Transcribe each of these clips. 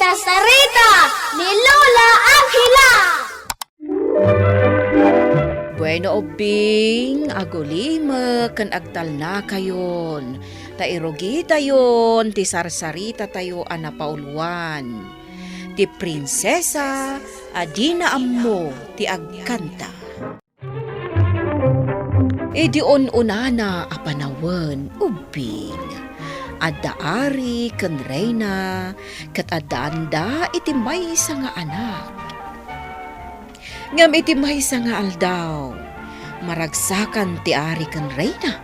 Sasarita ni Lola Angela. Bueno obing, agulima kan agtal na kayon. Tairogi tayon, ti sarsarita tayo anapauluan. Ti prinsesa, adina ammo, ti agkanta. E di unana apanawan, ubing. Adda ari ken reyna, ket adanda iti maysa nga anak. Ngam iti maysa nga aldaw, maragsakan ti ari ken reyna.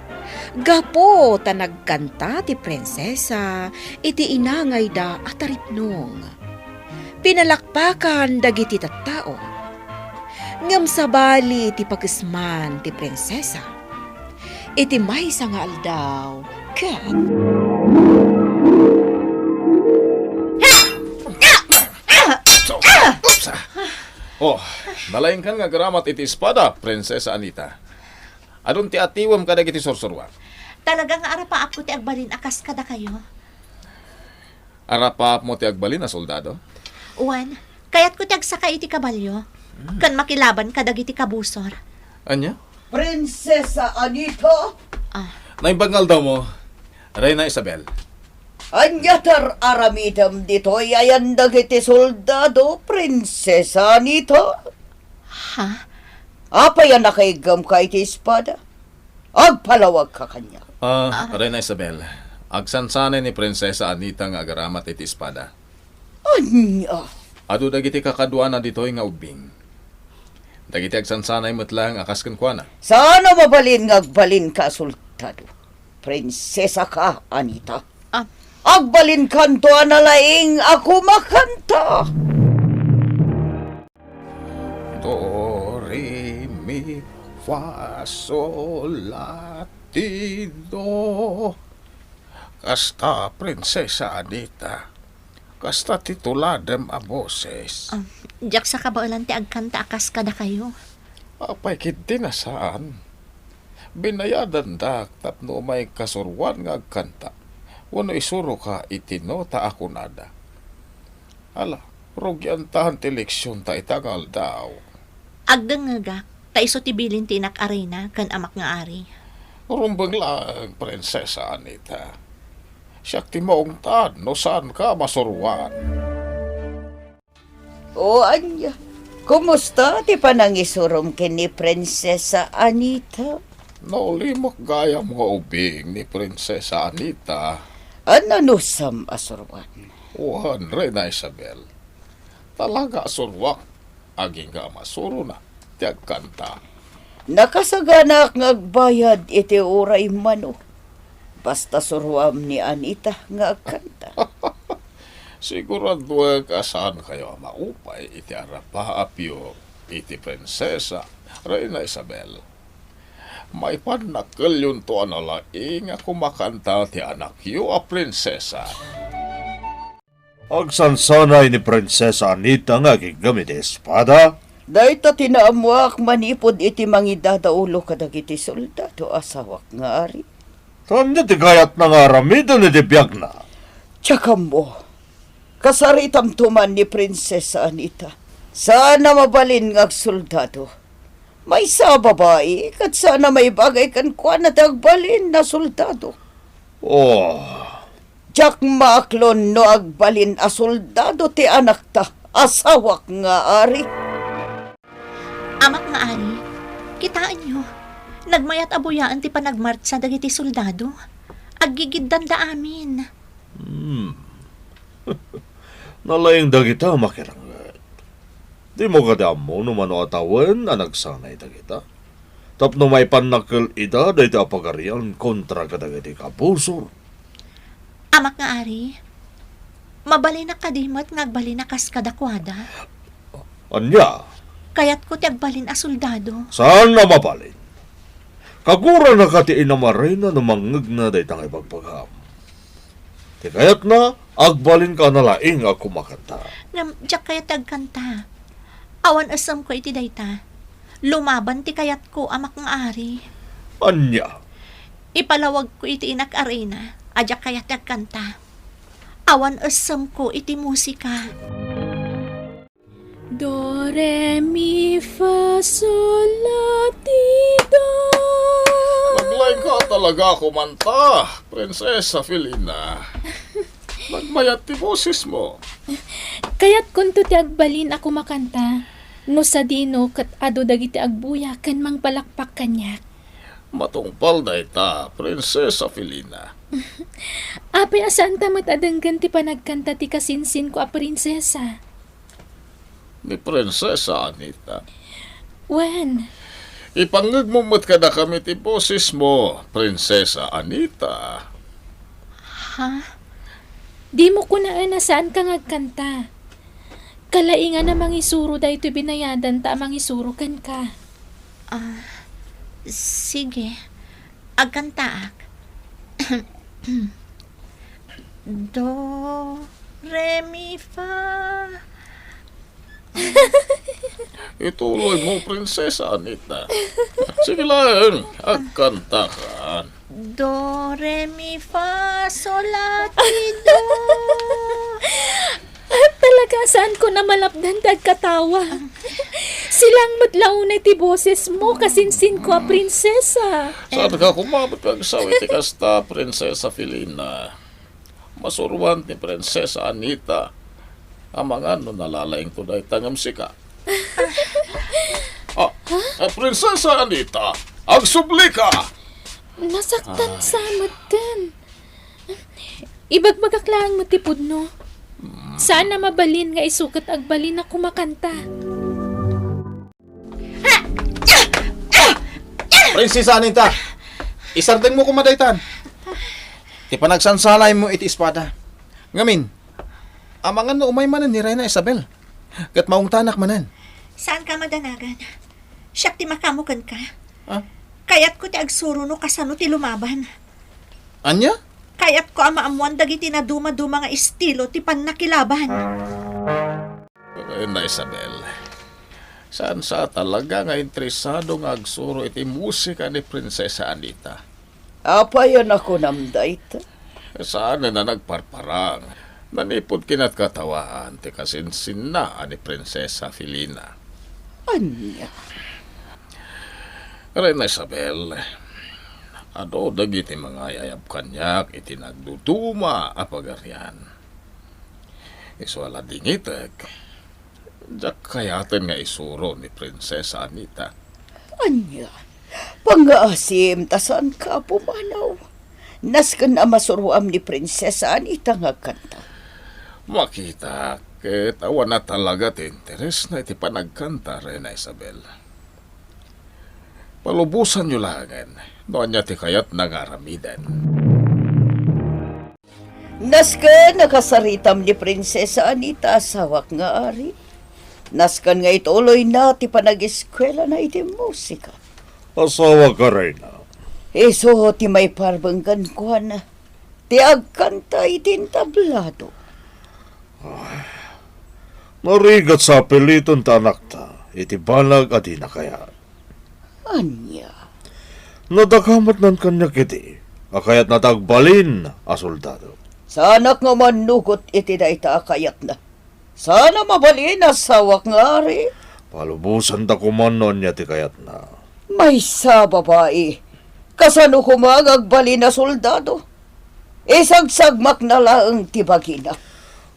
Gapo ta nagkanta ti prinsesa, iti inangay da ataripnong. Pinalakpakan dagiti tattao. Ngam sabali ti pagisman ti prinsesa. Iti maysa nga aldaw, ket Oh, nalaing kan nga garamat iti espada, Prinsesa Anita. Adun ti atiwam kada iti sorsorwa. Talagang arapa ako ti agbalin akas kada kayo. Arapa mo ti agbalin na soldado? Uwan, kayat ko ti agsaka iti kabalyo. Kan makilaban kadag iti kabusor. Anya? Prinsesa Anita? Naimbangal daw mo, Reyna Isabel. Anyatar aramidam dito yayandag iti soldado, Prinsesa Anita? Ha? Apa yan nakaigam ka iti espada? Agpalawag ka kanya. Reyna Isabel, agsansanay ni Prinsesa Anita nga agaramat iti espada. Anya? Adu dagiti kakadwa na ditoy nga ubing. Dagiti agsansanay metlang akas ken kuana. Sana mabalin nga agbalin ka, soldado. Prinsesa ka, Anita. Agbalin kanto analaing ako makanta. Do, re, mi, fa, sol, la, ti, do. Kasta, Prinsesa Anita. Kasta tituladem a boses. Diyak sa kabaulan ti agkanta akas kada kayo. Apay kinti na saan? Binayadan dak tapno may kasurwan nga agkanta. Wano isuro ka itinota ako nada. Ala, rugyan tahan ti leksyon ta itagal daw. Agdangagak, ta iso ti bilin ti inak arena kan amak nga ari. Rumbang lang, Prinsesa Anita. Siyak ti maong tan, no saan ka masurwan? O anya, kumusta ti panangisurom kini Prinsesa Anita? No limok gaya mga ubing ni Prinsesa Anita. Ananusam asurwan? Uhan, Reyna Isabel. Talaga surwak. Aging nga masuro na. Tiag kanta. Nakasaganak ngagbayad iti uray mano. Basta surwam ni Anita nga kanta. Sigurado ka saan kayo maupay iti arapa apyo iti Prinsesa Reyna Isabel. May panakil yun to analaing ako makanta ti anak yu a prinsesa. Agsansanay ni Prinsesa Anita nga gigamit espada. Dahita tinaamuak manipod iti mangidadaulo kadag iti soldado asawak nga ari. Tanya ti gayat na nga aramidan iti biyak na. Tsaka mo, kasaritam tuman ni Prinsesa Anita. Sana mabalin ngag soldado. May sa babae, kat sana may bagay kan kwa na tagbalin na soldado. Oh, Tsak maaklon no agbalin a soldado ti anak ta, asawak nga ari. Amak nga ari, kitaan nyo. Nagmayat abuyaan ti panagmartsa dagiti soldado. Aggigiddan da amin. nalayang dagita makiranggat. Di mo kadam mo naman o atawan na nagsanay dagita. Tapno may panakil ida dahi apagarian kontra kadagiti kabusor. Amak nga ari, mabali na kadimat ngagbali na kas kadakwada. Anya, Kayat ko ti agbalin a soldado. saan na mabalin? Kagura na kati inamaray na namangag na dahi tangay pagpagam. Di kayat na, agbalin ka na laing ako makanta. Diyak kayat agkanta. Awan asam ko iti dayta. Lumaban ti kayat ko amak nga ari. Anya, Ipalawag ko iti inak arena. Adyak kayat agkanta. Awan asam ko iti musika. Do, re, mi, fa, sol, la, ti, do. Naglay ka talaga kumanta, Prinsesa Felina. Nagmayat ti boses mo. Kaya't kunto ti agbalin ako makanta. No sa dino kat ado dagiti agbuya kan mang palakpak kanyak. Matungpal da ita, Prinsesa Felina. Apay asaan ta matadanggan ti panagkanta ti kasinsin ko a prinsesa. Ni Prinsesa Anita. Wen, Ipangagmumot ka na kami ti boses mo, Prinsesa Anita. Ha? di mo ko na saan ka ngagkanta. Kalaingan na mangisuro da ito binayadan ta mangisuro kan ka. Sige. Agkanta ak. Do, re, mi, fa. Ituloy mo, Prinsesa Anita. Sige lang, agkantakan. Do, re, mi, fa, sol, la, ti, do. At talaga saan ko na malapdan katawa. Silang matlaw na ti boses mo kasinsin ko a prinsesa. Saan ka kumabot kang sawi ti kasta, Prinsesa Felina? Masuruan ni Prinsesa Anita. Amang ano nalalaing to dahi tangam sika. Prinsesa Anita, agsubli ka! Nasaktan sa matan. Ibagbagaklaan mo tipod no. Sana mabalin nga isukat agbalin na kumakanta. Prinsesa Anita, isardeng mo kumadaytan. Ti panagsansalay mo iti espada. Ngamin, amangan no umay manan ni Reyna Isabel. Kat maong tanak manan. Saan ka madanagan? Siyak ti makamukan ka. Ah? Kayat ko ti agsuro no kasano ti lumaban. Anya? Kayat ko amaamuan dagiti na duma-duma nga estilo ti pannakilaban. Na Isabel, saan sa talaga nga interesado nga agsuro iti musika ni Prinsesa Anita? Apayan ako namdayta. Saan na nagparparang? Nanipod kinat katawaan ti kasinsin na ni Prinsesa Felina. Anya? Reyna Isabel, ano dagiti mga yayab kanyak iti nagduduma a pagarian. Iswala dingitek, jak kayaten nga isuro ni Prinsesa Anita. Anya? Pangaasim tasan ka pumanaw. Naskan na masuruam ni Prinsesa Anita nga kanta. Makita, ket awan na talaga ti interes na iti panagkanta, Reyna Isabel. Palubusan nyo langan, noon niya ti kayat nangaramidan. Naskan nakasaritam ni Prinsesa Anita asawak nga ari. Naskan nga ituloy na ti panag-eskwela na iti musika. Asawa ka, Reyna. Iso ti may parbanggan ko na. Ti agkanta iti tablado. Marigat sa apeliton tanak ta, iti balag at inakaya. Anya? Nadakamat nan kanya kiti, akayat natagbalin a soldado. Sanak nga manugot iti dayta akayat na. Sana mabalin asawak nga ari. Palubusan ta kumanon niya ti kayat na. May sa babae. Kasano kumagagbalin na soldado. Isagsagmak na laang tibagina.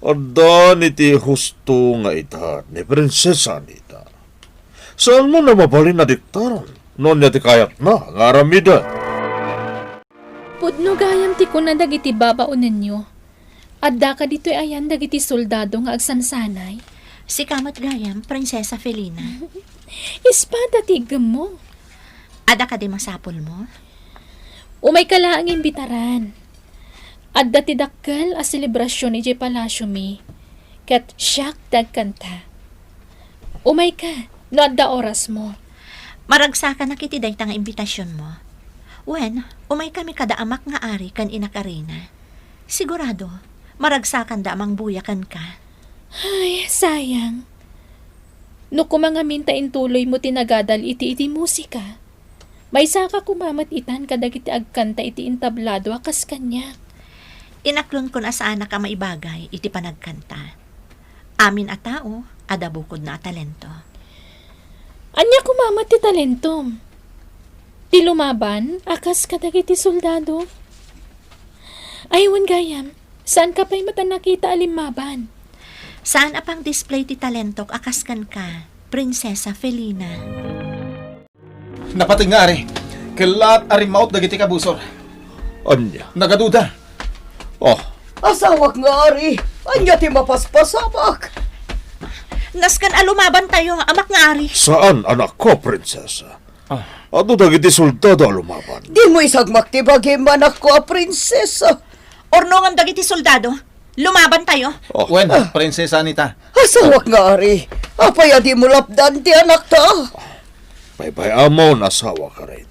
Adan iti husto nga ita ni Prinsesa Anita. Saan mo na mabalin na diktaran? Noon niya ti kayat na, nga aramidan. Pudno gayam ti ko na dagiti babaunan nyo. Adda ka dito'y ayan dagiti soldado nga agsansanay. Si kamat gayam, Prinsesa Felina. Espada tigam mo. Ada ka di masapol mo? Umay kalaang imbitaran. Adda ti dakkel a selebrasyon iti palasyo mi. Ket siyak dagkanta. Umay ka, no adda oras mo. Maragsakan na kiti dayta nga imbitasyon mo. Wen, umay kami kada amak nga ari kan inakarina. Sigurado, maragsakan da amang buyakan ka. Ay, sayang. No kumangamin ta intuloy mo tinagadal iti musika. May saka kumamat itan kadagiti agkanta iti intablado akas kanya. Inaklon ko na saan ka maibagay, iti panagkanta. Amin a tao, ada bukod na talento. Anya kumamat ti talentom. Ti lumaban, akas kadagiti soldado. Aywan gayam, saan ka pa'y mata nakita alimmaban? Saan apang display ti talentok akaskan ka, Prinsesa Felina? Napating nga, Ari. Kalat arimaut dagiti kabusor. Anya? Nagaduda. Oh, Asawak nga, Ari. Anya ti mapaspasamak. Naskan alumaban tayo, amak nga ari. saan anak ko, prinsesa? Ano dagiti soldado lumaban? Di mo isagmak ti bagim anak ko, prinsesa. Ornongam dagiti soldado, lumaban tayo. Oh, Wen, Prinsesa Anita. Asawak nga, Ari. Apaya di mo lapdan ti anak ta. Paybay amaw na asawa ka rin.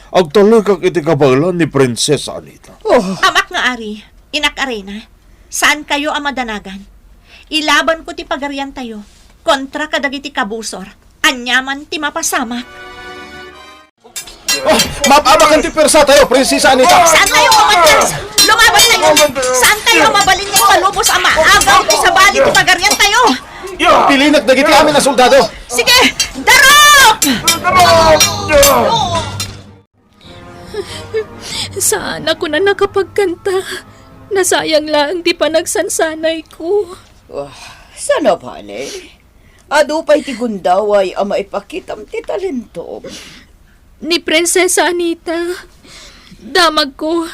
Agtalagak iti kabalan ni Prinsesa Anita. Oh, Amak nga ari, inak arena. Saan kayo amadanagan? Ilaban ko ti pagarian tayo, kontra kadagiti kabusor. Anyaman ti mapasamak. Mapabakan ti persa tayo, Prinsesa Anita. Saan tayo mamatras? Lumaban tayo! Saan tayo mabalin ng palubos ang maagaw ti sa bali ti pagarian tayo? Pilinag dagiti amin na soldado. Sige, darok! Saan ako na nakapagkanta? Nasayang lang di pa nagsansanay ko. sana bale. Ado pa'y ti gundaway ang maipakitam ti talento. Ni Prinsesa Anita, damag ko,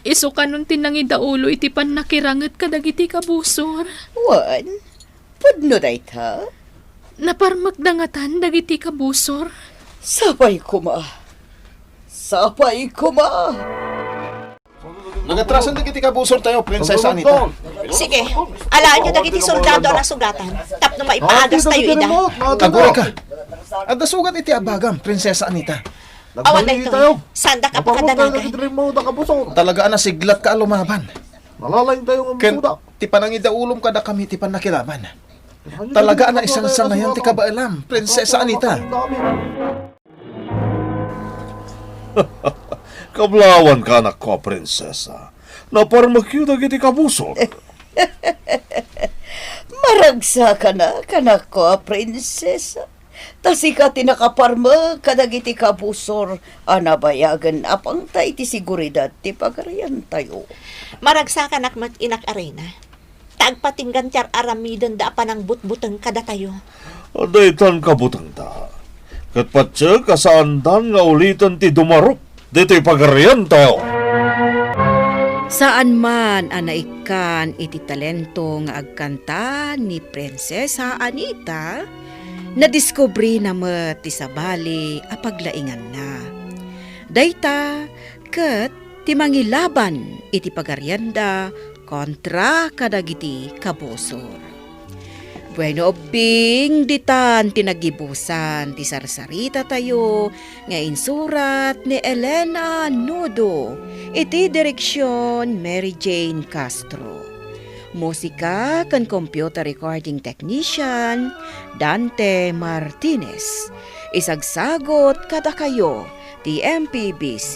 isukan nun tinangidaulo iti pan nakirangat kadagiti kabusor. Wan, pudno dayta. Naparmagdangatan dagiti kabusor. Sapay kuma. Sapay kuma. Nagatrasan dagiti kabusor tayo, Prinsesa Anita. Sige, alaan nyo dagiti soldado ang nasugatan. Tapno maipaagas tayo ida. Agure ka. At nasugat iti abagam, Prinsesa Anita. Awan na ito, sanda ka pa kadanagan. Talaga na siglat ka lumaban. Nalalain tayo ng Ken, ti panangidaulom kada kami ti panakilaban. Talaga na isang sangayan ti kabailam, Prinsesa Anita. Kablawan ka anak ko, prinsesa. Naparmakyo dagiti kabuso. Maragsa ka na, kanak ko, prinsesa. Tasi ka tinakaparma kadagiti kabusor, anabayagan apang tay ti siguridad ti pagarian tayo. Maragsakan akmat inak arena. Tagpatinggan tiyar aramidan da pa ng butbutang kada tayo. Daytan kabutang ta. Katpatsa kasaandan nga ulitan ti dumarok. Dito'y pagarian tayo. Saan man anaikan iti talento nga agkanta ni Prinsesa Anita, nadiskobri na met ti sabali a paglaingan na. Dayta ket ti mangilaban iti pagarianda kontra kadagiti kabusor. Bueno, bing ditan tinagibusan ti sarsarita tayo nga insurat ni Elena Nudo iti direksyon Mary Jane Castro. Musika kan computer recording technician Dante Martinez. Isagsagot kada kayo ti MPBC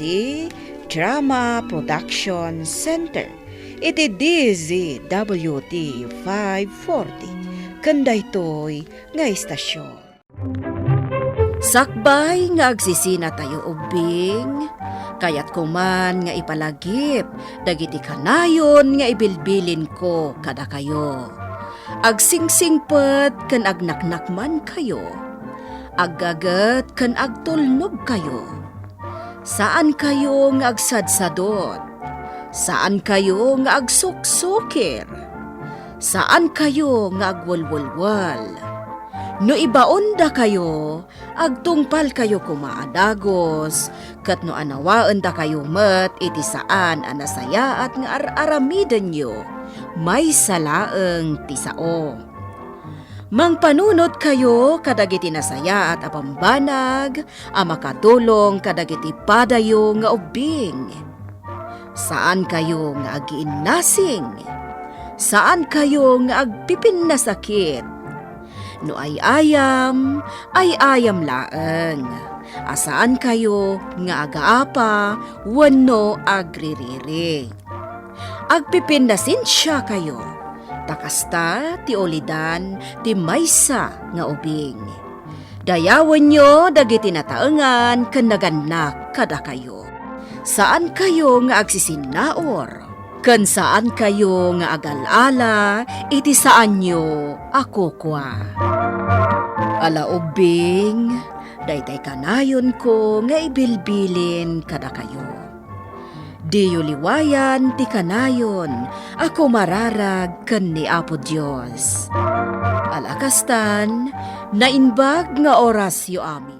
Drama Production Center iti DZWT 540 kanday toy nga istasyon. Sakbay nga agsisina tayo ubing, kayat kuman nga ipalagip, dagiti kanayon nga ibilbilin ko kada kayo. Agsingsingpet kan agnaknakman kayo, aggagat kan agtulnog kayo. Saan kayo nga agsadsadot? Saan kayo nga agsuksukir? Saan kayo nga agwalwalwal? No ibaon da kayo, agtungpal kayo kumaadagos, kat no anawaan da kayo met iti saan anasaya at nga aramidan nyo, may salaeng tisao. Mangpanunod kayo kadagiti nasaya at apambanag, a makatulong kadagiti padayo nga ubing. Saan kayo nga agiinnasing? Saan kayo nga agpipin na sakit? No ay ayam laeng. Asaan kayo nga agaapa, wano agririri. agpipindasin siya kayo. Takasta ti ulidan ti maysa nga ubing. Dayawan nyo dagiti nataengan ken naganak kada kayo. Saan kayo nga agsisinaor? Ken saan kayo nga agalala, iti saan nyo ako kwa. Ala ubing, daytay kanayon ko nga ibilbilin kada kayo. Diyo liwayan ti kanayon, ako mararag ken ni Apo Dios. Alakastan, nainbag nga orasyo amin.